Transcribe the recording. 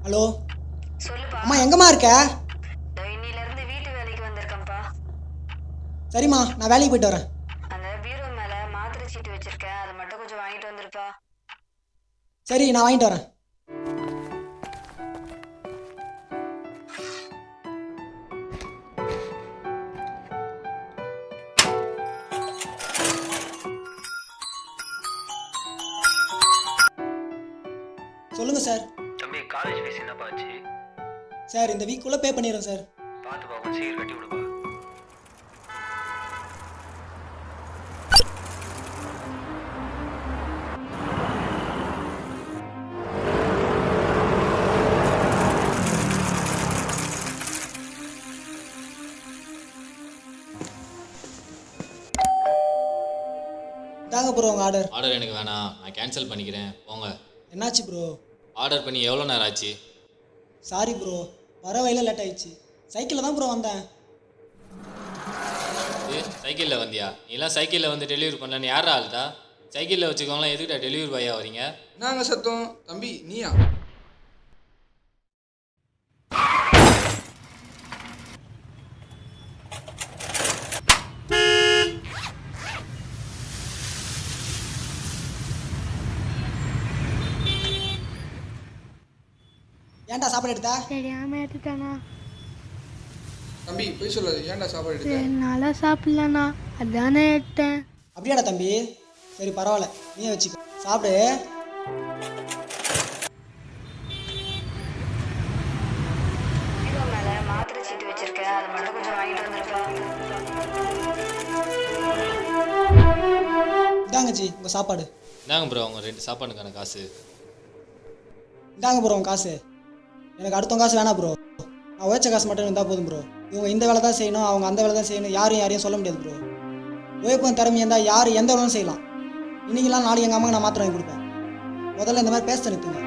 Hello சொல்லுப்பா. அம்மா, எங்கம்மா இருக்க? இன்னிலிருந்து வீட்டு வேலைக்கு வந்திருக்கேன்ப்பா. சரிம்மா, நான் வேலைக்கு போயிட்டு வரேன். அந்த பீரோ மேல மாத்திரை சீட்டு வச்சிருக்கேன், அதை மட்டும் கொஞ்சம் வாங்கிட்டு வந்துருப்பா. சரி, நான் வாங்கிட்டு வரேன். சொல்லுங்க சார். தம்பி, காலேஜ் ஃபீஸ் என்னப்பா ஆச்சு? சார், இந்த வீக்குள்ளே பே பண்ணிடுறேன் சார். பார்த்துப்பா, கொஞ்சம் சீக்கிரம் கட்டி விடுப்பா. தாங்க ப்ரோ உங்கள் ஆர்டர். ஆர்டர் எனக்கு வேணாம், நான் கேன்சல் பண்ணிக்கிறேன், போங்க. என்னாச்சு ப்ரோ? ஆர்டர் பண்ணி எவ்வளோ நேரம் ஆச்சு? சாரி ப்ரோ, வர வழியில் லேட் ஆயிடுச்சு. சைக்கிளில் தான் ப்ரோ வந்தேன். சைக்கிளில் வந்தியா? நீலாம் சைக்கிளில் வந்து டெலிவரி பண்ணலன்னு யாரா ஆள்தா? சைக்கிளில் வச்சுக்கோங்களேன், எதுக்கிட்ட டெலிவரி பாயா வரீங்க? நாங்கள் சத்தம் தம்பி, நீயா? ஏன்டா சாப்பாடு எடுத்தா? தெரியாம எடுத்துட்டானா? தம்பி போய் சொல்லாது, ஏன்டா சாப்பாடு எடுத்த? என்னால சாப்பிடலண்ணா, அதானே எடுத்தேன். அப்படியாடா தம்பி? சரி பரவாயில்ல, நீயே வச்சுக்கோ, சாப்பிடு. பீரோ மேல மாத்திரை சீட்டு வச்சிருக்கேன், அதை மட்டும் கொஞ்சம் வாங்கிட்டு வந்துருப்பா. இந்தாங்க ஜி உங்கள் சாப்பாடு. இந்தாங்க ப்ரோ உங்கள் 2 சாப்பாடுக்கான காசு. இந்தாங்க ப்ரோ உங்கள் காசு. எனக்கு அடுத்தவங்க காசு வேணாம் ப்ரோ, நான் உழைச்ச காசு மட்டும் இருந்தால் போதும் ப்ரோ. இவங்க இந்த வேலை தான் செய்யணும், அவங்க அந்த வேலை தான் செய்யணும், யாரையும் சொல்ல முடியாது ப்ரோ. உழைப்பும் திறமையாக இருந்தால் யார் எந்த வேலையும் செய்யலாம். இன்றைக்கெல்லாம் நாளைக்கு எங்கள் அம்மாவுக்கு நான் மாத்திரை வாங்கி கொடுப்பேன். முதல்ல இந்த மாதிரி பேச நிறுத்துங்க.